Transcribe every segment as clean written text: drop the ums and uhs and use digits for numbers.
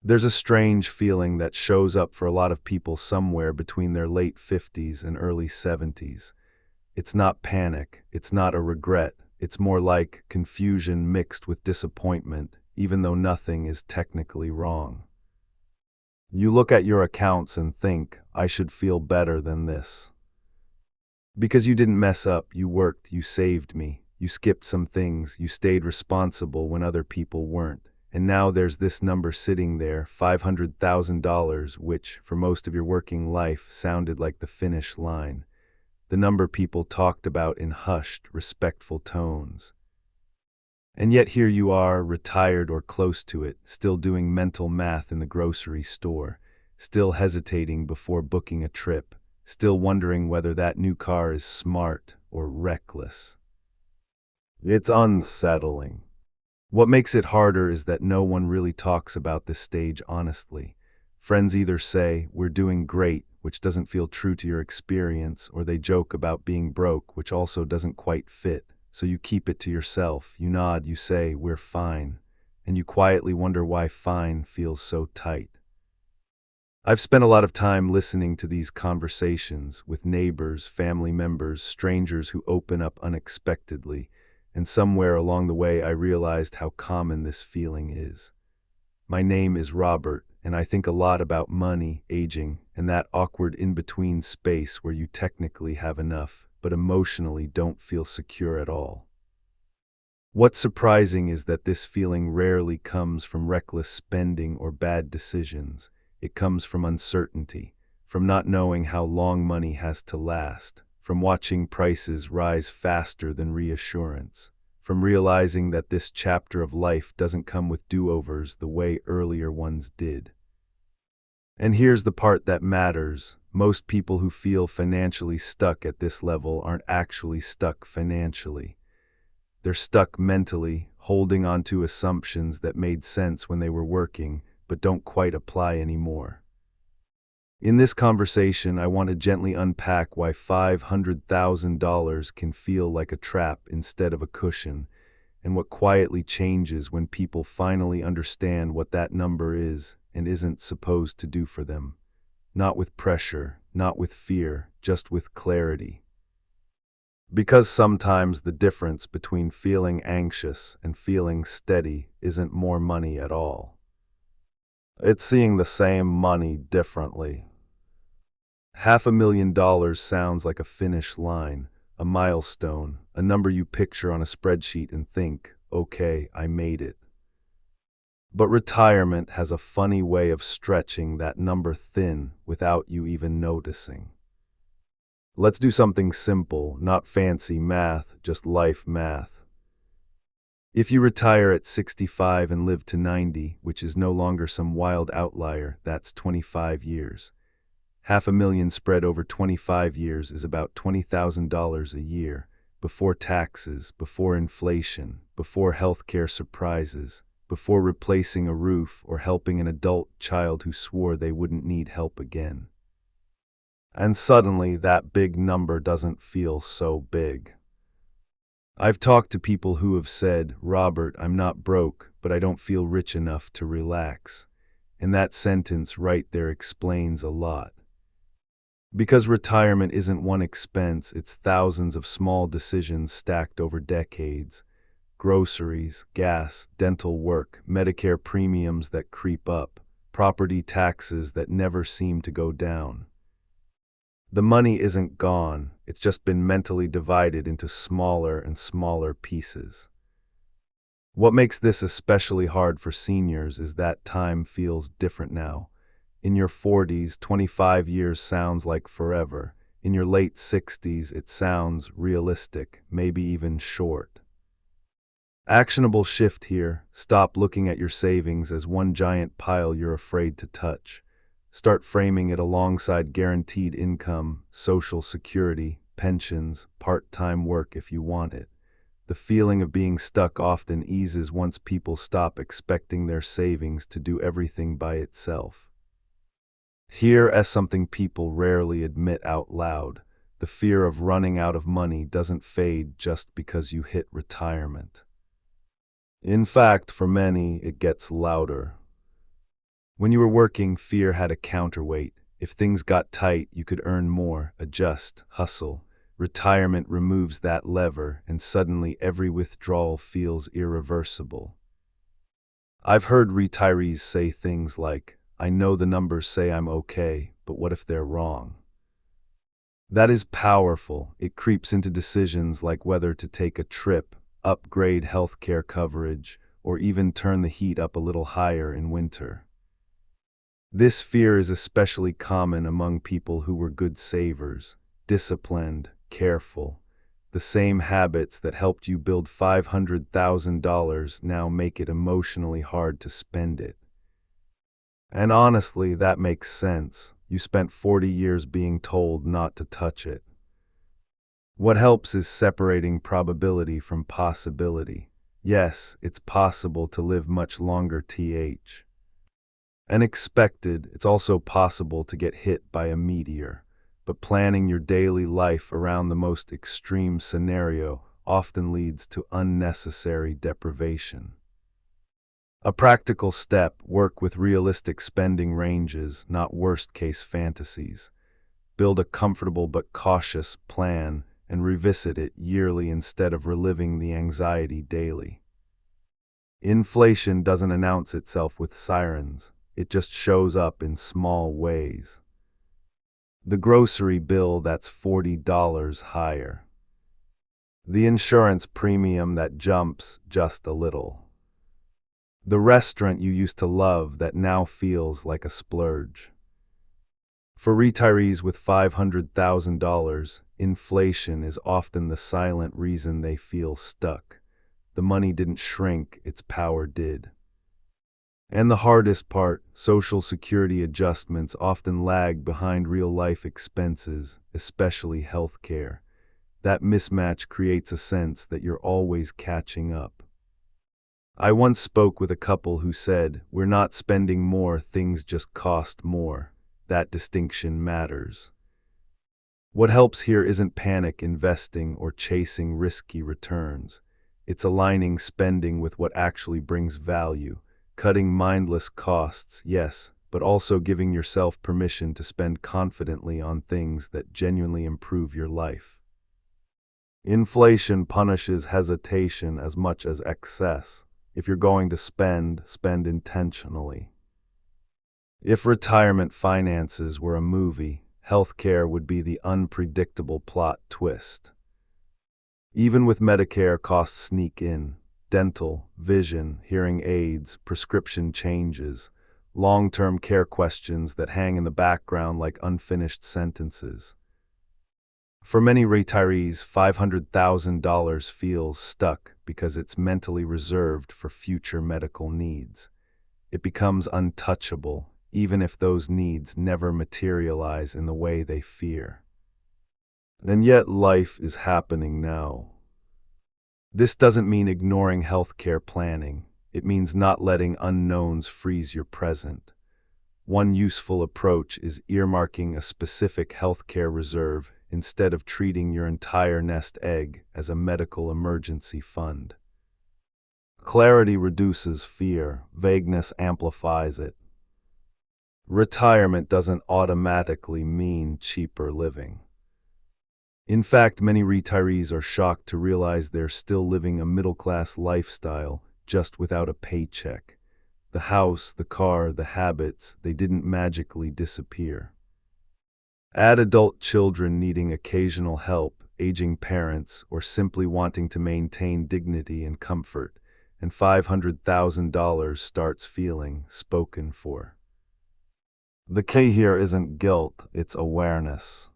There's a strange feeling that shows up for a lot of people somewhere between their late 50s and early 70s. It's not panic, it's not a regret, it's more like confusion mixed with disappointment, even though nothing is technically wrong. You look at your accounts and think, I should feel better than this. Because you didn't mess up, you worked, you saved me, you skipped some things, you stayed responsible when other people weren't. And now there's this number sitting there, $500,000, which, for most of your working life, sounded like the finish line. The number people talked about in hushed, respectful tones. And yet here you are, retired or close to it, still doing mental math in the grocery store, still hesitating before booking a trip, still wondering whether that new car is smart or reckless. It's unsettling. What makes it harder is that no one really talks about this stage honestly. Friends either say, we're doing great, which doesn't feel true to your experience, or they joke about being broke, which also doesn't quite fit. So you keep it to yourself, you nod, you say, we're fine, and you quietly wonder why fine feels so tight. I've spent a lot of time listening to these conversations with neighbors, family members, strangers who open up unexpectedly, and somewhere along the way I realized how common this feeling is. My name is Robert, and I think a lot about money, aging, and that awkward in-between space where you technically have enough, but emotionally don't feel secure at all. What's surprising is that this feeling rarely comes from reckless spending or bad decisions. It comes from uncertainty, from not knowing how long money has to last, from watching prices rise faster than reassurance, from realizing that this chapter of life doesn't come with do-overs the way earlier ones did. And here's the part that matters. Most people who feel financially stuck at this level aren't actually stuck financially. They're stuck mentally, holding on to assumptions that made sense when they were working, but don't quite apply anymore. In this conversation, I want to gently unpack why $500,000 can feel like a trap instead of a cushion, and what quietly changes when people finally understand what that number is and isn't supposed to do for them. Not with pressure, not with fear, just with clarity. Because sometimes the difference between feeling anxious and feeling steady isn't more money at all. It's seeing the same money differently. $500,000 sounds like a finish line, a milestone, a number you picture on a spreadsheet and think, okay, I made it. But retirement has a funny way of stretching that number thin without you even noticing. Let's do something simple, not fancy math, just life math. If you retire at 65 and live to 90, which is no longer some wild outlier, that's 25 years. $500,000 spread over 25 years is about $20,000 a year, before taxes, before inflation, before healthcare surprises, before replacing a roof or helping an adult child who swore they wouldn't need help again. And suddenly that big number doesn't feel so big. I've talked to people who have said, Robert, I'm not broke, but I don't feel rich enough to relax. And that sentence right there explains a lot. Because retirement isn't one expense, it's thousands of small decisions stacked over decades. Groceries, gas, dental work, Medicare premiums that creep up, property taxes that never seem to go down. The money isn't gone, it's just been mentally divided into smaller and smaller pieces. What makes this especially hard for seniors is that time feels different now. In your 40s, 25 years sounds like forever. In your late 60s, it sounds realistic, maybe even short. Actionable shift here. Stop looking at your savings as one giant pile you're afraid to touch. Start framing it alongside guaranteed income, social security, pensions, part-time work if you want it. The feeling of being stuck often eases once people stop expecting their savings to do everything by itself. Here, as something people rarely admit out loud, the fear of running out of money doesn't fade just because you hit retirement. In fact, for many, it gets louder. When you were working, fear had a counterweight. If things got tight, you could earn more, adjust, hustle. Retirement removes that lever, and suddenly every withdrawal feels irreversible. I've heard retirees say things like, I know the numbers say I'm okay, but what if they're wrong? That is powerful. It creeps into decisions like whether to take a trip, upgrade healthcare coverage, or even turn the heat up a little higher in winter. This fear is especially common among people who were good savers, disciplined, careful. The same habits that helped you build $500,000 now make it emotionally hard to spend it. And honestly, that makes sense. You spent 40 years being told not to touch it. What helps is separating probability from possibility. Yes, it's possible to live much longer, Unexpected, it's also possible to get hit by a meteor, but planning your daily life around the most extreme scenario often leads to unnecessary deprivation. A practical step: work with realistic spending ranges, not worst-case fantasies. Build a comfortable but cautious plan and revisit it yearly instead of reliving the anxiety daily. Inflation doesn't announce itself with sirens. It just shows up in small ways. The grocery bill that's $40 higher. The insurance premium that jumps just a little. The restaurant you used to love that now feels like a splurge. For retirees with $500,000, inflation is often the silent reason they feel stuck. The money didn't shrink, its power did. And the hardest part, Social Security adjustments often lag behind real-life expenses, especially health care. That mismatch creates a sense that you're always catching up. I once spoke with a couple who said, "We're not spending more, things just cost more." That distinction matters. What helps here isn't panic investing or chasing risky returns. It's aligning spending with what actually brings value. Cutting mindless costs, yes, but also giving yourself permission to spend confidently on things that genuinely improve your life. Inflation punishes hesitation as much as excess. If you're going to spend, spend intentionally. If retirement finances were a movie, healthcare would be the unpredictable plot twist. Even with Medicare, costs sneak in. Dental, vision, hearing aids, prescription changes, long-term care questions that hang in the background like unfinished sentences. For many retirees, $500,000 feels stuck because it's mentally reserved for future medical needs. It becomes untouchable, even if those needs never materialize in the way they fear. And yet life is happening now. This doesn't mean ignoring healthcare planning. It means not letting unknowns freeze your present. One useful approach is earmarking a specific healthcare reserve instead of treating your entire nest egg as a medical emergency fund. Clarity reduces fear, vagueness amplifies it. Retirement doesn't automatically mean cheaper living. In fact, many retirees are shocked to realize they're still living a middle-class lifestyle, just without a paycheck. The house, the car, the habits, they didn't magically disappear. Add adult children needing occasional help, aging parents, or simply wanting to maintain dignity and comfort, and $500,000 starts feeling spoken for. The key here isn't guilt, it's awareness.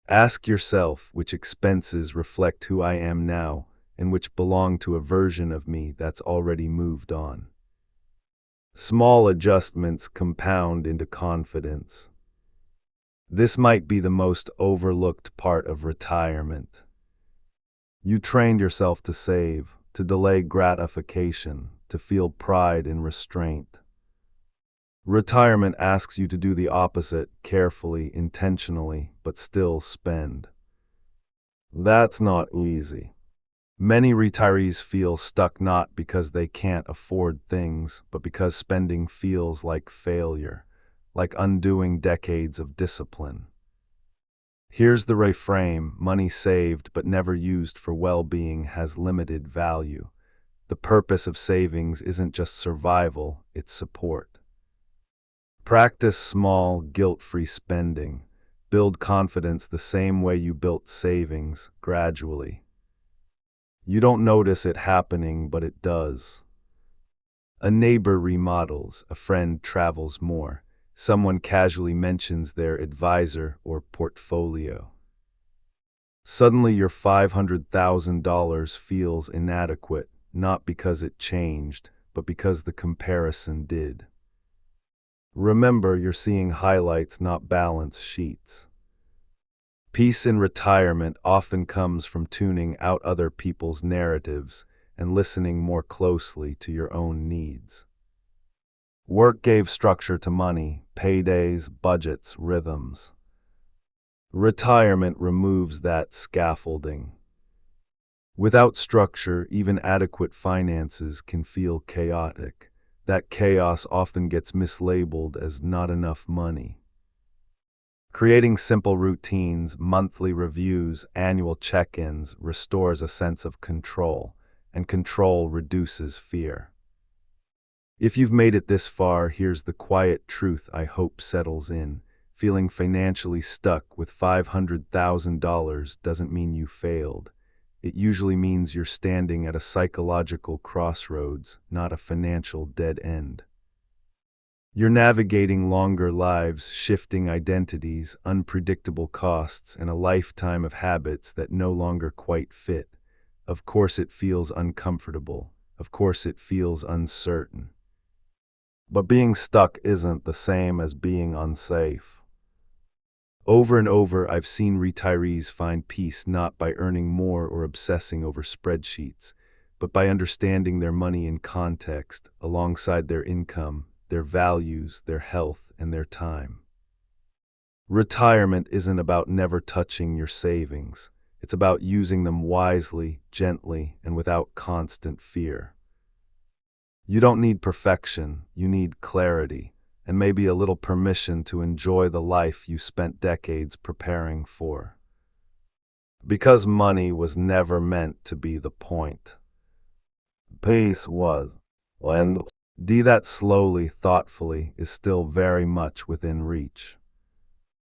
Ask yourself which expenses reflect who I am now and which belong to a version of me that's already moved on. Small adjustments compound into confidence. This might be the most overlooked part of retirement. You trained yourself to save, to delay gratification, to feel pride in restraint. Retirement asks you to do the opposite, carefully, intentionally, but still spend. That's not easy. Many retirees feel stuck not because they can't afford things, but because spending feels like failure, like undoing decades of discipline. Here's the reframe: money saved but never used for well-being has limited value. The purpose of savings isn't just survival, it's support. Practice small, guilt-free spending. Build confidence the same way you built savings, gradually. You don't notice it happening, but it does. A neighbor remodels, a friend travels more, someone casually mentions their advisor or portfolio. Suddenly your $500,000 feels inadequate, not because it changed, but because the comparison did. Remember, you're seeing highlights, not balance sheets. Peace in retirement often comes from tuning out other people's narratives and listening more closely to your own needs. Work gave structure to money, paydays, budgets, rhythms. Retirement removes that scaffolding. Without structure, even adequate finances can feel chaotic. That chaos often gets mislabeled as not enough money. Creating simple routines, monthly reviews, annual check-ins restores a sense of control, and control reduces fear. If you've made it this far, here's the quiet truth I hope settles in. Feeling financially stuck with $500,000 doesn't mean you failed. It usually means you're standing at a psychological crossroads, not a financial dead end. You're navigating longer lives, shifting identities, unpredictable costs, and a lifetime of habits that no longer quite fit. Of course it feels uncomfortable. Of course it feels uncertain. But being stuck isn't the same as being unsafe. Over and over, I've seen retirees find peace not by earning more or obsessing over spreadsheets, but by understanding their money in context, alongside their income, their values, their health, and their time. Retirement isn't about never touching your savings. It's about using them wisely, gently, and without constant fear. You don't need perfection, you need clarity, and maybe a little permission to enjoy the life you spent decades preparing for. Because money was never meant to be the point. Peace was. And that slowly, thoughtfully, is still very much within reach.